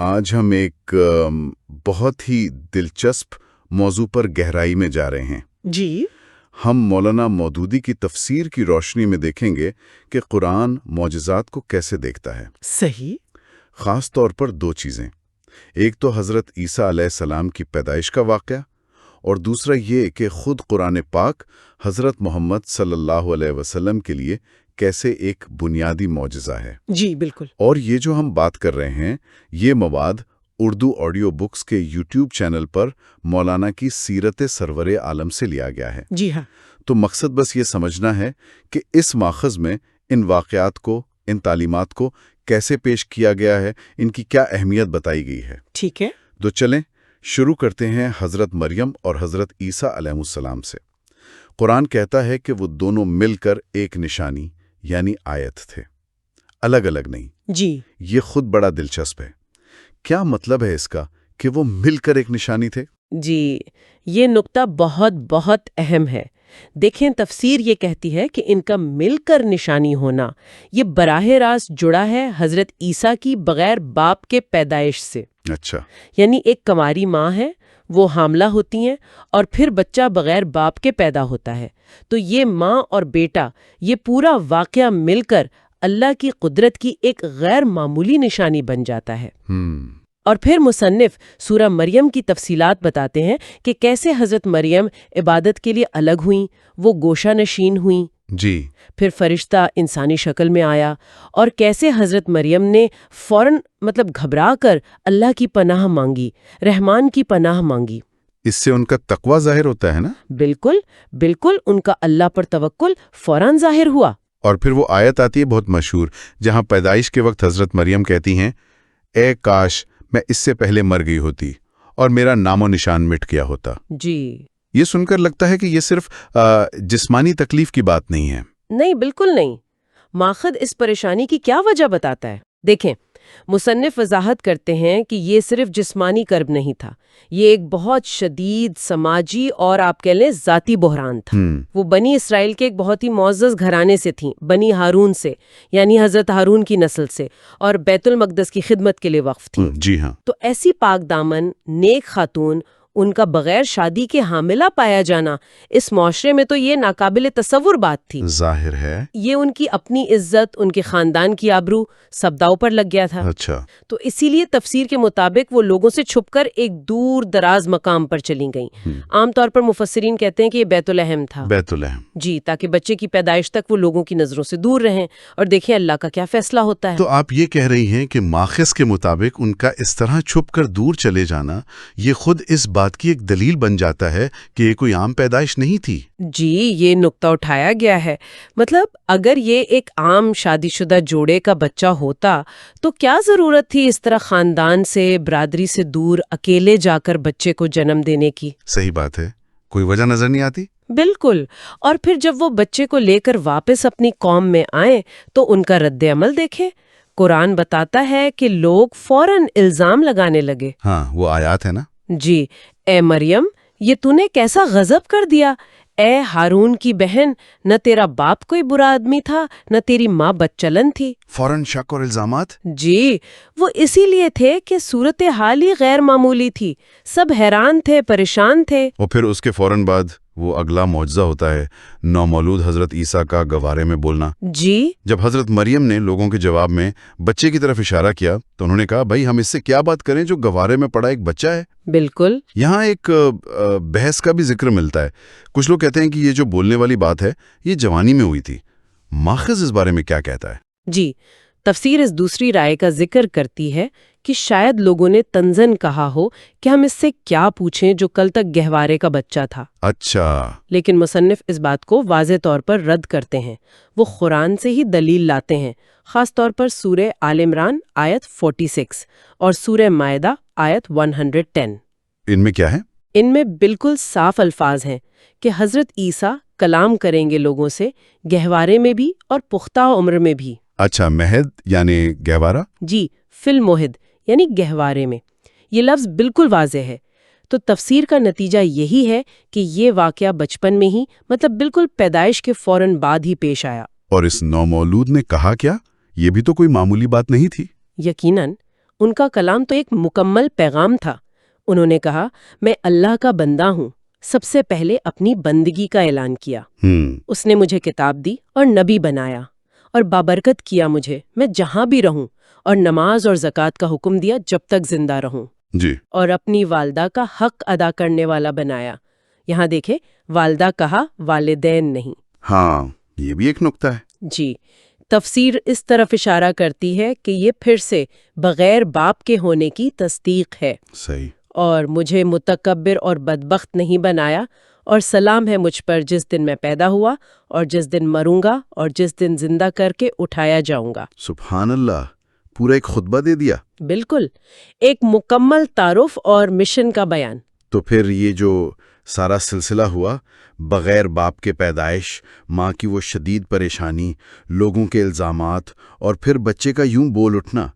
آج ہم ایک بہت ہی دلچسپ موضوع پر گہرائی میں جا رہے ہیں۔ جی ہم مولانا مودودی کی تفسیر کی روشنی میں دیکھیں گے کہ قرآن معجزات کو کیسے دیکھتا ہے۔ صحیح۔ خاص طور پر دو چیزیں، ایک تو حضرت عیسیٰ علیہ السلام کی پیدائش کا واقعہ، اور دوسرا یہ کہ خود قرآن پاک حضرت محمد صلی اللہ علیہ وسلم کے لیے کیسے ایک بنیادی معجزہ ہے۔ جی بالکل۔ اور یہ جو ہم بات کر رہے ہیں، یہ مواد اردو آڈیو بکس کے یوٹیوب چینل پر مولانا کی سیرت سرور عالم سے لیا گیا ہے۔ جی ہاں۔ تو مقصد بس یہ سمجھنا ہے کہ اس ماخذ میں ان واقعات کو، ان تعلیمات کو کیسے پیش کیا گیا ہے، ان کی کیا اہمیت بتائی گئی ہے۔ ٹھیک ہے۔ تو چلیں شروع کرتے ہیں حضرت مریم اور حضرت عیسیٰ علیہ السلام سے۔ قرآن کہتا ہے کہ وہ دونوں مل کر ایک نشانی یعنی آیت تھے، الگ الگ نہیں۔ جی یہ خود بڑا دلچسپ ہے۔ کیا مطلب ہے اس کا کہ وہ مل کر ایک نشانی تھے؟ جی، یہ نقطہ بہت بہت اہم ہے۔ دیکھیں، تفسیر یہ کہتی ہے کہ ان کا مل کر نشانی ہونا یہ براہ راست جڑا ہے حضرت عیسیٰ کی بغیر باپ کے پیدائش سے۔ اچھا، یعنی ایک کنواری ماں ہے، وہ حاملہ ہوتی ہیں اور پھر بچہ بغیر باپ کے پیدا ہوتا ہے، تو یہ ماں اور بیٹا، یہ پورا واقعہ مل کر اللہ کی قدرت کی ایک غیر معمولی نشانی بن جاتا ہے۔ اور پھر مصنف سورہ مریم کی تفصیلات بتاتے ہیں کہ کیسے حضرت مریم عبادت کے لیے الگ ہوئیں، وہ گوشہ نشین ہوئیں، جی، پھر فرشتہ انسانی شکل میں آیا، اور کیسے حضرت مریم نے فوراً گھبرا کر اللہ کی پناہ مانگی، رحمان کی پناہ مانگی۔ اس سے ان کا تقوی ظاہر ہوتا ہے نا؟ بالکل بالکل، ان کا اللہ پر توکل فوراً ظاہر ہوا۔ اور پھر وہ آیت آتی ہے بہت مشہور، جہاں پیدائش کے وقت حضرت مریم کہتی ہیں، اے کاش میں اس سے پہلے مر گئی ہوتی اور میرا نام و نشان مٹ گیا ہوتا۔ جی، یہ سن کر لگتا ہے کہ یہ صرف جسمانی تکلیف کی بات نہیں ہے۔ نہیں، بالکل نہیں۔ ماخذ اس پریشانی کی کیا وجہ بتاتا ہے؟ دیکھیں، مصنف وضاحت کرتے ہیں کہ یہ صرف جسمانی کرب نہیں تھا، یہ ایک بہت شدید سماجی اور آپ کہہ لیں ذاتی بحران تھا۔ وہ بنی اسرائیل کے ایک بہت ہی معزز گھرانے سے تھیں، بنی ہارون سے، یعنی حضرت ہارون کی نسل سے، اور بیت المقدس کی خدمت کے لیے وقف تھیں۔ جی ہاں۔ تو ایسی پاک دامن نیک خاتون، ان کا بغیر شادی کے حاملہ پایا جانا اس معاشرے میں تو یہ ناقابل تصور بات تھی۔ ظاہر ہے۔ یہ ان کی اپنی عزت، ان کے خاندان کی آبرو سب داؤ پر لگ گیا تھا۔ اچھا، تو اسی لیے تفسیر کے مطابق وہ لوگوں سے چھپ کر ایک دور دراز مقام پر چلی گئیں۔ عام طور پر مفسرین کہتے ہیں کہ یہ بیت الحم تھا۔ بیت الحم، جی، تاکہ بچے کی پیدائش تک وہ لوگوں کی نظروں سے دور رہیں، اور دیکھیں اللہ کا کیا فیصلہ ہوتا ہے۔ تو آپ یہ کہہ رہی ہیں کہ ماخذ کے مطابق ان کا اس طرح چھپ کر دور چلے جانا یہ خود اس بات کی ایک دلیل بن جاتا ہے کہ یہ کوئی عام پیدائش نہیں تھی۔ جی، یہ نقطہ اٹھایا گیا ہے۔ اگر یہ ایک عام شادی شدہ جوڑے کا بچہ ہوتا تو کیا ضرورت تھی اس طرح خاندان سے، برادری سے دور اکیلے جا کر بچے کو جنم دینے کی؟ صحیح بات ہے، کوئی وجہ نظر نہیں آتی۔ بالکل۔ اور پھر جب وہ بچے کو لے کر واپس اپنی قوم میں آئیں تو ان کا رد عمل دیکھیں۔ قرآن بتاتا ہے کہ لوگ فوراً الزام لگانے لگے۔ ہاں، وہ آیات ہے نا۔ جی، اے مریم، یہ تو نے کیسا غضب کر دیا، اے ہارون کی بہن، نہ تیرا باپ کوئی برا آدمی تھا، نہ تیری ماں بدچلن تھی۔ فوراً شک اور الزامات۔ جی، وہ اسی لیے تھے کہ صورتحال ہی غیر معمولی تھی، سب حیران تھے، پریشان تھے۔ اور پھر اس کے فوراً بعد وہ اگلا معجزہ ہوتا ہے، نومولود حضرت عیسیٰ کا گوارے میں بولنا۔ جی، جب حضرت مریم نے لوگوں کے جواب میں بچے کی طرف اشارہ کیا تو انہوں نے کہا، بھائی ہم اس سے کیا بات کریں جو گوارے میں پڑا ایک بچہ ہے۔ بالکل۔ یہاں ایک بحث کا بھی ذکر ملتا ہے۔ کچھ لوگ کہتے ہیں کہ یہ جو بولنے والی بات ہے یہ جوانی میں ہوئی تھی۔ ماخذ اس بارے میں کیا کہتا ہے؟ جی، تفسیر اس دوسری رائے کا ذکر کرتی ہے کہ شاید لوگوں نے تنزن کہا ہو کہ ہم اس سے کیا پوچھیں جو کل تک گہوارے کا بچہ تھا۔ اچھا، لیکن مصنف اس بات کو واضح طور پر رد کرتے ہیں۔ وہ قرآن سے ہی دلیل لاتے ہیں، خاص طور پر سورہ آل عمران آیت 46 اور سورہ مائدہ آیت 110۔ ان میں کیا ہے؟ ان میں بالکل صاف الفاظ ہیں کہ حضرت عیسیٰ کلام کریں گے لوگوں سے، گہوارے میں بھی اور پختہ عمر میں بھی۔ اچھا، مہد یعنی گہوارہ؟ جی، فی المہد یعنی گہوارے میں۔ یہ لفظ بالکل واضح ہے۔ تو تفسیر کا نتیجہ یہی ہے کہ یہ واقعہ بچپن میں ہی، بالکل پیدائش کے فوراً بعد ہی پیش آیا۔ اور اس نومولود نے کہا کیا؟ یہ بھی تو کوئی معمولی بات نہیں تھی۔ یقیناً ان کا کلام تو ایک مکمل پیغام تھا۔ انہوں نے کہا، میں اللہ کا بندہ ہوں۔ سب سے پہلے اپنی بندگی کا اعلان کیا۔ اس نے مجھے کتاب دی اور نبی بنایا اور بابرکت کیا مجھے، میں جہاں بھی رہوں، اور نماز اور زکوٰۃ کا حکم دیا جب تک زندہ رہوں، جی، اور اپنی والدہ کا حق ادا کرنے والا بنایا۔ یہاں دیکھیں، والدہ کہا، والدین نہیں۔ ہاں، یہ بھی ایک نکتہ ہے۔ جی، تفسیر اس طرف اشارہ کرتی ہے کہ یہ پھر سے بغیر باپ کے ہونے کی تصدیق ہے۔ صحیح۔ اور مجھے متکبر اور بدبخت نہیں بنایا، اور سلام ہے مجھ پر جس دن میں پیدا ہوا اور جس دن مروں گا اور جس دن زندہ کر کے اٹھایا جاؤں گا۔ سبحان اللہ، پورا ایک خطبہ دے دیا۔ بالکل، ایک مکمل تعارف اور مشن کا بیان۔ تو پھر یہ جو سارا سلسلہ ہوا، بغیر باپ کے پیدائش، ماں کی وہ شدید پریشانی، لوگوں کے الزامات، اور پھر بچے کا یوں بول اٹھنا،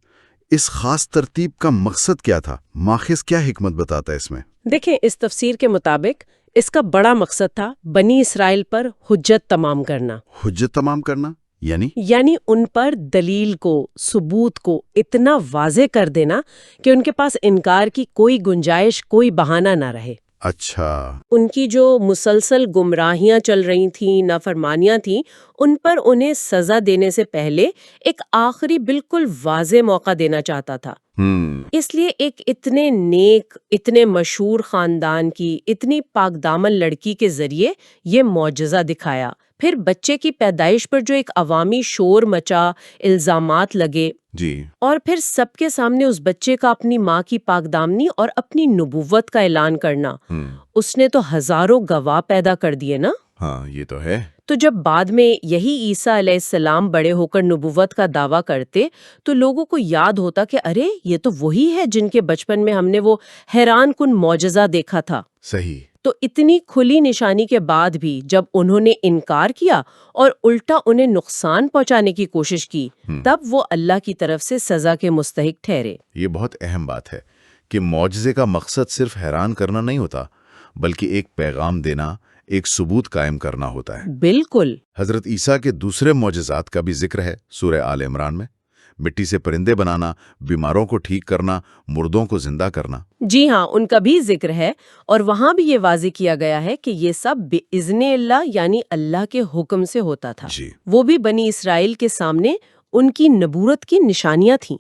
اس خاص ترتیب کا مقصد کیا تھا؟ ماخذ کیا حکمت بتاتا ہے اس میں؟ دیکھیں، اس تفسیر کے مطابق اس کا بڑا مقصد تھا بنی اسرائیل پر حجت تمام کرنا۔ حجت تمام کرنا یعنی ان پر دلیل کو، ثبوت کو اتنا واضح کر دینا کہ ان کے پاس انکار کی کوئی گنجائش، کوئی بہانہ نہ رہے۔ اچھا۔ ان کی جو مسلسل گمراہیاں چل رہی تھیں، نافرمانیاں تھیں، ان پر انہیں سزا دینے سے پہلے ایک آخری بالکل واضح موقع دینا چاہتا تھا۔ اس لیے ایک اتنے نیک، اتنے مشہور خاندان کی، اتنی پاک دامن لڑکی کے ذریعے یہ معجزہ دکھایا۔ پھر بچے کی پیدائش پر جو ایک عوامی شور مچا، الزامات لگے، جی، اور پھر سب کے سامنے اس بچے کا اپنی ماں کی پاک دامنی اور اپنی نبوت کا اعلان کرنا، اس نے تو ہزاروں گواہ پیدا کر دیے نا۔ ہاں، یہ تو ہے۔ تو جب بعد میں یہی عیسیٰ علیہ السلام بڑے ہو کر نبوت کا دعویٰ کرتے تو لوگوں کو یاد ہوتا کہ ارے یہ تو وہی ہے جن کے بچپن میں ہم نے وہ حیران کن معجزہ دیکھا تھا۔ صحیح۔ تو اتنی کھلی نشانی کے بعد بھی جب انہوں نے انکار کیا اور الٹا انہیں نقصان پہنچانے کی کوشش کی، تب وہ اللہ کی طرف سے سزا کے مستحق ٹھہرے۔ یہ بہت اہم بات ہے کہ معجزے کا مقصد صرف حیران کرنا نہیں ہوتا، بلکہ ایک پیغام دینا، ایک ثبوت قائم کرنا ہوتا ہے۔ بالکل۔ حضرت عیسیٰ کے دوسرے معجزات کا بھی ذکر ہے سورہ آل عمران میں، مٹی سے پرندے بنانا، بیماروں کو ٹھیک کرنا، مردوں کو زندہ کرنا۔ جی ہاں، ان کا بھی ذکر ہے، اور وہاں بھی یہ واضح کیا گیا ہے کہ یہ سب بِإِذْنِ اللہ، یعنی اللہ کے حکم سے ہوتا تھا۔ جی، وہ بھی بنی اسرائیل کے سامنے ان کی نبوت کی نشانیاں تھیں۔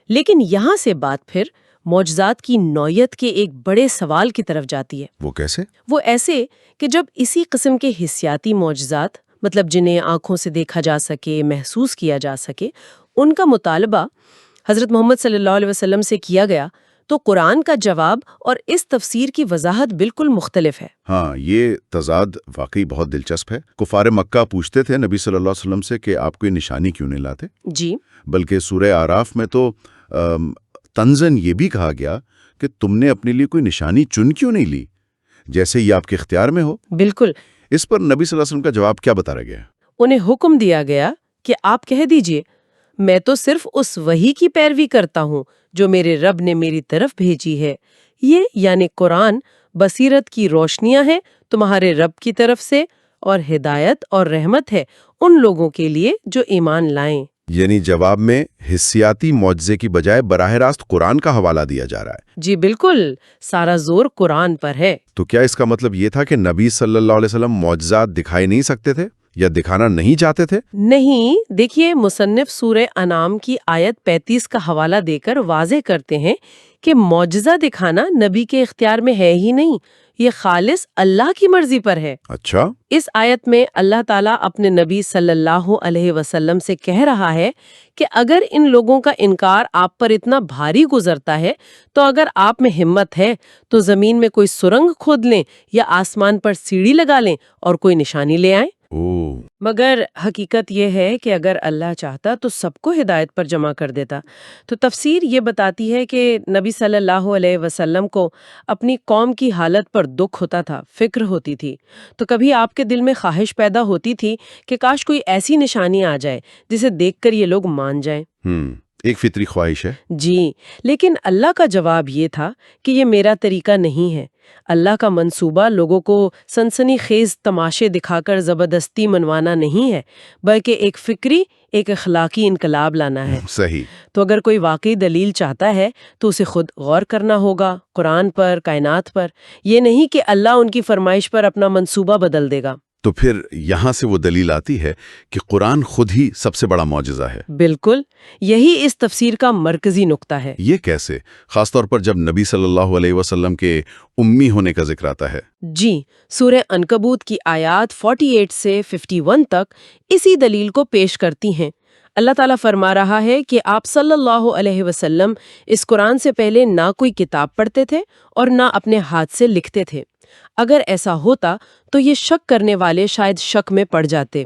لیکن یہاں سے بات پھر معجزات کی نوعیت کے ایک بڑے سوال کی طرف جاتی ہے۔ وہ کیسے؟ وہ ایسے کہ جب اسی قسم کے حسیاتی معجزات، مطلب جنہیں آنکھوں سے دیکھا جا سکے، محسوس کیا جا سکے، ان کا مطالبہ حضرت محمد صلی اللہ علیہ وسلم سے کیا گیا تو قرآن کا جواب اور اس تفسیر کی وضاحت بالکل مختلف ہے۔ ہاں، یہ تضاد واقعی بہت دلچسپ ہے۔ کفار مکہ پوچھتے تھے نبی صلی اللہ علیہ وسلم سے کہ آپ کوئی نشانی کیوں نہیں لاتے؟ جی، بلکہ سورہ آراف میں تو طنزاً یہ بھی کہا گیا کہ تم نے اپنے لیے کوئی نشانی چن کیوں نہیں لی، جیسے یہ آپ کے اختیار میں ہو۔ بالکل۔ اس پر نبی صلی اللہ علیہ وسلم کا جواب کیا بتایا گیا؟ انہیں حکم دیا گیا کہ آپ کہہ دیجئے، میں تو صرف اس وحی کی پیروی کرتا ہوں جو میرے رب نے میری طرف بھیجی ہے۔ یہ یعنی قرآن بصیرت کی روشنیاں ہیں تمہارے رب کی طرف سے، اور ہدایت اور رحمت ہے ان لوگوں کے لیے جو ایمان لائیں۔ یعنی جواب میں حسیاتی معجزے کی بجائے براہ راست قرآن کا حوالہ دیا جا رہا ہے۔ جی بالکل، سارا زور قرآن پر ہے۔ تو کیا اس کا مطلب یہ تھا کہ نبی صلی اللہ علیہ وسلم معجزات دکھائی نہیں سکتے تھے یا دکھانا نہیں چاہتے تھے؟ نہیں، دیکھیے، مصنف سورہ انعام کی آیت 35 کا حوالہ دے کر واضح کرتے ہیں کہ معجزہ دکھانا نبی کے اختیار میں ہے ہی نہیں، یہ خالص اللہ کی مرضی پر ہے۔ اچھا۔ اس آیت میں اللہ تعالیٰ اپنے نبی صلی اللہ علیہ وسلم سے کہہ رہا ہے کہ اگر ان لوگوں کا انکار آپ پر اتنا بھاری گزرتا ہے تو اگر آپ میں ہمت ہے تو زمین میں کوئی سرنگ کھود لیں یا آسمان پر سیڑھی لگا لیں اور کوئی نشانی لے آئیں۔ مگر حقیقت یہ ہے کہ اگر اللہ چاہتا تو سب کو ہدایت پر جمع کر دیتا۔ تو تفسیر یہ بتاتی ہے کہ نبی صلی اللہ علیہ وسلم کو اپنی قوم کی حالت پر دکھ ہوتا تھا، فکر ہوتی تھی، تو کبھی آپ کے دل میں خواہش پیدا ہوتی تھی کہ کاش کوئی ایسی نشانی آ جائے جسے دیکھ کر یہ لوگ مان جائیں۔ ایک فطری خواہش ہے۔ جی، لیکن اللہ کا جواب یہ تھا کہ یہ میرا طریقہ نہیں ہے۔ اللہ کا منصوبہ لوگوں کو سنسنی خیز تماشے دکھا کر زبردستی منوانا نہیں ہے، بلکہ ایک فکری، ایک اخلاقی انقلاب لانا ہے۔ صحیح۔ تو اگر کوئی واقعی دلیل چاہتا ہے تو اسے خود غور کرنا ہوگا، قرآن پر، کائنات پر، یہ نہیں کہ اللہ ان کی فرمائش پر اپنا منصوبہ بدل دے گا۔ تو پھر یہاں سے وہ دلیل آتی ہے کہ قرآن خود ہی سب سے بڑا معجزہ ہے۔ بالکل، یہی اس تفسیر کا مرکزی نقطہ ہے۔ یہ کیسے؟ خاص طور پر جب نبی صلی اللہ علیہ وسلم کے امی ہونے کا ذکر آتا ہے۔ جی، سورہ عنکبوت کی آیات 48 سے 51 تک اسی دلیل کو پیش کرتی ہیں۔ اللہ تعالیٰ فرما رہا ہے کہ آپ صلی اللہ علیہ وسلم اس قرآن سے پہلے نہ کوئی کتاب پڑھتے تھے اور نہ اپنے ہاتھ سے لکھتے تھے۔ اگر ایسا ہوتا تو یہ شک کرنے والے شاید شک میں پڑ جاتے۔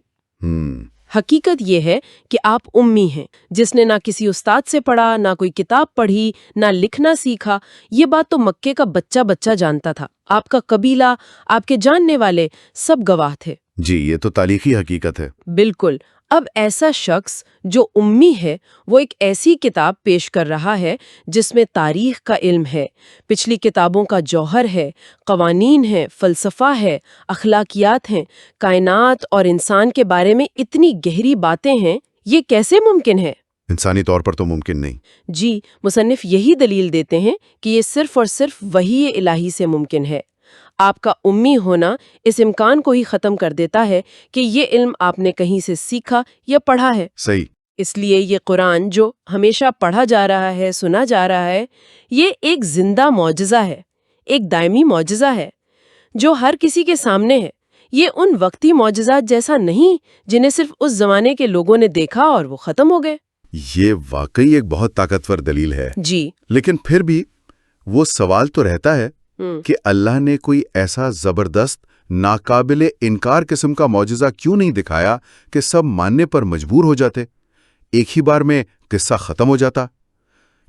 حقیقت یہ ہے کہ آپ امی ہیں، جس نے نہ کسی استاد سے پڑھا، نہ کوئی کتاب پڑھی، نہ لکھنا سیکھا۔ یہ بات تو مکے کا بچہ جانتا تھا۔ آپ کا قبیلہ، آپ کے جاننے والے سب گواہ تھے۔ جی، یہ تو تاریخی حقیقت ہے۔ بالکل۔ اب ایسا شخص جو امی ہے وہ ایک ایسی کتاب پیش کر رہا ہے جس میں تاریخ کا علم ہے، پچھلی کتابوں کا جوہر ہے، قوانین ہے، فلسفہ ہے، اخلاقیات ہیں، کائنات اور انسان کے بارے میں اتنی گہری باتیں ہیں۔ یہ کیسے ممکن ہے؟ انسانی طور پر تو ممکن نہیں۔ جی، مصنف یہی دلیل دیتے ہیں کہ یہ صرف اور صرف وحی الہی سے ممکن ہے۔ آپ کا امی ہونا اس امکان کو ہی ختم کر دیتا ہے کہ یہ علم آپ نے کہیں سے سیکھا یا پڑھا ہے۔ صحیح۔ اس لیے یہ قرآن جو ہمیشہ پڑھا جا رہا ہے، سنا جا رہا ہے، یہ ایک زندہ معجزہ ہے، ایک دائمی معجزہ ہے جو ہر کسی کے سامنے ہے۔ یہ ان وقتی معجزات جیسا نہیں جنہیں صرف اس زمانے کے لوگوں نے دیکھا اور وہ ختم ہو گئے۔ یہ واقعی ایک بہت طاقتور دلیل ہے۔ جی، لیکن پھر بھی وہ سوال تو رہتا ہے کہ اللہ نے کوئی ایسا زبردست، ناقابل انکار قسم کا معجزہ کیوں نہیں دکھایا کہ سب ماننے پر مجبور ہو جاتے، ایک ہی بار میں قصہ ختم ہو جاتا؟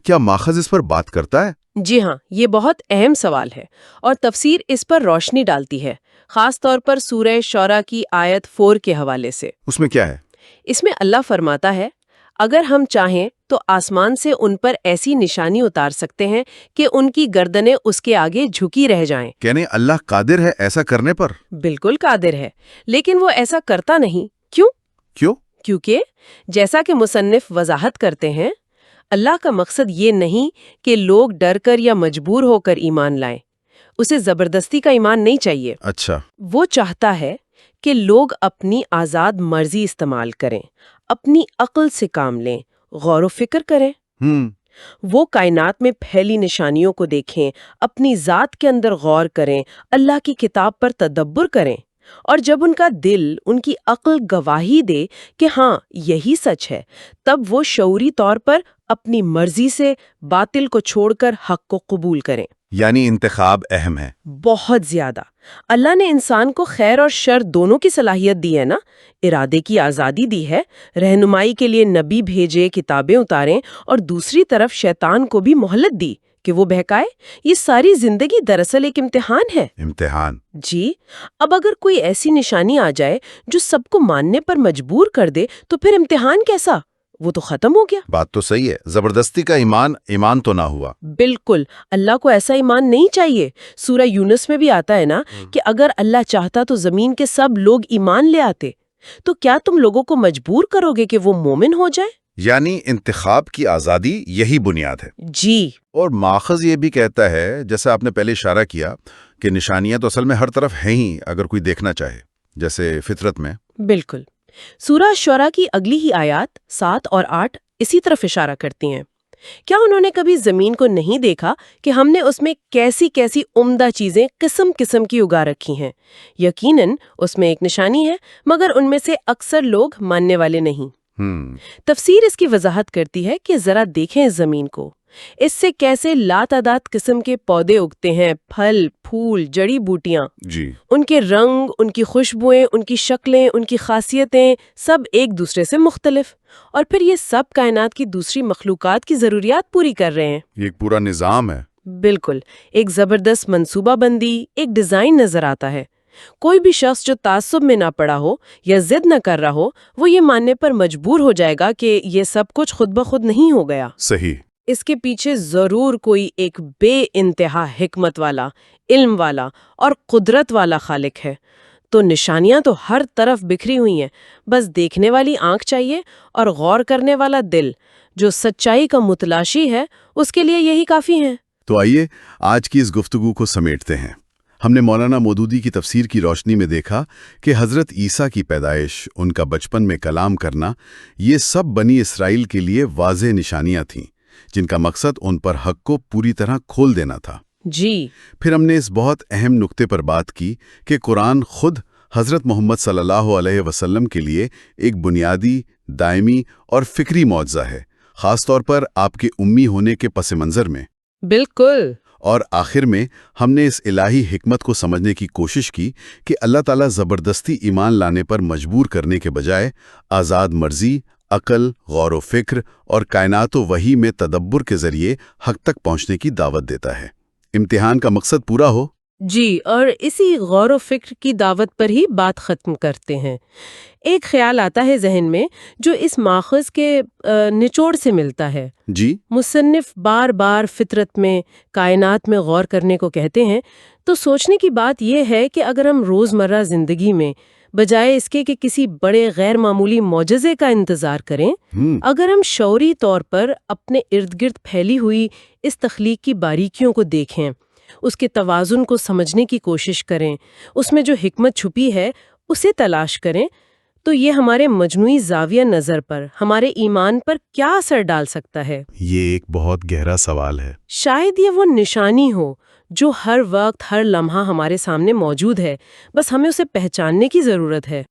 کیا ماخذ اس پر بات کرتا ہے؟ جی ہاں، یہ بہت اہم سوال ہے اور تفسیر اس پر روشنی ڈالتی ہے، خاص طور پر سورہ شعراء کی آیت 4 کے حوالے سے۔ اس میں کیا ہے؟ اس میں اللہ فرماتا ہے، اگر ہم چاہیں تو آسمان سے ان پر ایسی نشانی اتار سکتے ہیں کہ ان کی گردنیں اس کے آگے جھکی رہ جائیں۔ کہنے اللہ قادر ہے ایسا کرنے پر؟ بالکل قادر ہے، لیکن وہ ایسا کرتا نہیں۔ کیوں؟ کیونکہ جیسا کہ مصنف وضاحت کرتے ہیں، اللہ کا مقصد یہ نہیں کہ لوگ ڈر کر یا مجبور ہو کر ایمان لائیں۔ اسے زبردستی کا ایمان نہیں چاہیے۔ اچھا۔ وہ چاہتا ہے کہ لوگ اپنی آزاد مرضی استعمال کریں، اپنی عقل سے کام لیں، غور و فکر کریں۔ وہ کائنات میں پھیلی نشانیوں کو دیکھیں، اپنی ذات کے اندر غور کریں، اللہ کی کتاب پر تدبر کریں، اور جب ان کا دل، ان کی عقل گواہی دے کہ ہاں یہی سچ ہے، تب وہ شعوری طور پر اپنی مرضی سے باطل کو چھوڑ کر حق کو قبول کریں۔ یعنی انتخاب اہم ہے۔ بہت زیادہ۔ اللہ نے انسان کو خیر اور شر دونوں کی صلاحیت دی ہے نا، ارادے کی آزادی دی ہے، رہنمائی کے لیے نبی بھیجے، کتابیں اتاریں، اور دوسری طرف شیطان کو بھی مہلت دی کہ وہ بہکائے۔ یہ ساری زندگی دراصل ایک امتحان ہے۔ امتحان؟ جی، اب اگر کوئی ایسی نشانی آ جائے جو سب کو ماننے پر مجبور کر دے تو پھر امتحان کیسا؟ وہ تو ختم ہو گیا۔ بات تو صحیح ہے، زبردستی کا ایمان تو نہ ہوا۔ بالکل، اللہ کو ایسا ایمان نہیں چاہیے۔ سورہ یونس میں بھی آتا ہے نا کہ اگر اللہ چاہتا تو زمین کے سب لوگ ایمان لے آتے۔ تو کیا تم لوگوں کو مجبور کرو گے کہ وہ مومن ہو جائے؟ یعنی انتخاب کی آزادی یہی بنیاد ہے۔ جی، اور ماخذ یہ بھی کہتا ہے، جیسا آپ نے پہلے اشارہ کیا، کہ نشانیاں تو اصل میں ہر طرف ہیں ہی اگر کوئی دیکھنا چاہے، جیسے فطرت میں۔ بالکل۔ سورہ شعراء کی اگلی ہی آیات 7 اور 8 اسی طرف اشارہ کرتی ہیں۔ کیا انہوں نے کبھی زمین کو نہیں دیکھا کہ ہم نے اس میں کیسی کیسی عمدہ چیزیں قسم قسم کی اگا رکھی ہیں؟ یقیناً اس میں ایک نشانی ہے، مگر ان میں سے اکثر لوگ ماننے والے نہیں۔ تفسیر اس کی وضاحت کرتی ہے کہ ذرا دیکھیں اس زمین کو، اس سے کیسے لاتعداد قسم کے پودے اگتے ہیں، پھل، پھول، جڑی بوٹیاں۔ جی۔ ان کے رنگ، ان کی خوشبوئیں، ان کی شکلیں، ان کی خاصیتیں سب ایک دوسرے سے مختلف، اور پھر یہ سب کائنات کی دوسری مخلوقات کی ضروریات پوری کر رہے ہیں۔ یہ ایک پورا نظام ہے۔ بالکل، ایک زبردست منصوبہ بندی، ایک ڈیزائن نظر آتا ہے۔ کوئی بھی شخص جو تعصب میں نہ پڑا ہو یا ضد نہ کر رہا ہو، وہ یہ ماننے پر مجبور ہو جائے گا کہ یہ سب کچھ خود بخود نہیں ہو گیا۔ صحیح۔ اس کے پیچھے ضرور کوئی ایک بے انتہا حکمت والا، علم والا اور قدرت والا خالق ہے۔ تو نشانیاں تو ہر طرف بکھری ہوئی ہیں، بس دیکھنے والی آنکھ چاہیے اور غور کرنے والا دل، جو سچائی کا متلاشی ہے، اس کے لیے یہی کافی ہیں۔ تو آئیے آج کی اس گفتگو کو سمیٹتے ہیں۔ ہم نے مولانا مودودی کی تفسیر کی روشنی میں دیکھا کہ حضرت عیسیٰ کی پیدائش، ان کا بچپن میں کلام کرنا، یہ سب بنی اسرائیل کے لیے واضح نشانیاں تھیں، جن کا مقصد ان پر حق کو پوری طرح کھول دینا تھا۔ جی۔ پھر ہم نے اس بہت اہم نقطے پر بات کی کہ قرآن خود حضرت محمد صلی اللہ علیہ وسلم کے لیے ایک بنیادی، دائمی اور فکری معجزہ ہے، خاص طور پر آپ کے امی ہونے کے پس منظر میں۔ بالکل۔ اور آخر میں ہم نے اس الہی حکمت کو سمجھنے کی کوشش کی کہ اللہ تعالیٰ زبردستی ایمان لانے پر مجبور کرنے کے بجائے آزاد مرضی، عقل، غور و فکر اور کائنات و وحی میں تدبر کے ذریعے حق تک پہنچنے کی دعوت دیتا ہے۔ امتحان کا مقصد پورا ہو۔ جی، اور اسی غور و فکر کی دعوت پر ہی بات ختم کرتے ہیں۔ ایک خیال آتا ہے ذہن میں جو اس ماخذ کے نچوڑ سے ملتا ہے۔ جی۔ مصنف بار بار فطرت میں، کائنات میں غور کرنے کو کہتے ہیں، تو سوچنے کی بات یہ ہے کہ اگر ہم روزمرہ زندگی میں بجائے اس کے کہ کسی بڑے غیر معمولی معجزے کا انتظار کریں، اگر ہم شعوری طور پر اپنے ارد گرد پھیلی ہوئی اس تخلیق کی باریکیوں کو دیکھیں، اس کے توازن کو سمجھنے کی کوشش کریں، اس میں جو حکمت چھپی ہے اسے تلاش کریں، تو یہ ہمارے مجموعی زاویہ نظر پر، ہمارے ایمان پر کیا اثر ڈال سکتا ہے؟ یہ ایک بہت گہرا سوال ہے۔ شاید یہ وہ نشانی ہو جو ہر وقت، ہر لمحہ ہمارے سامنے موجود ہے، بس ہمیں اسے پہچاننے کی ضرورت ہے۔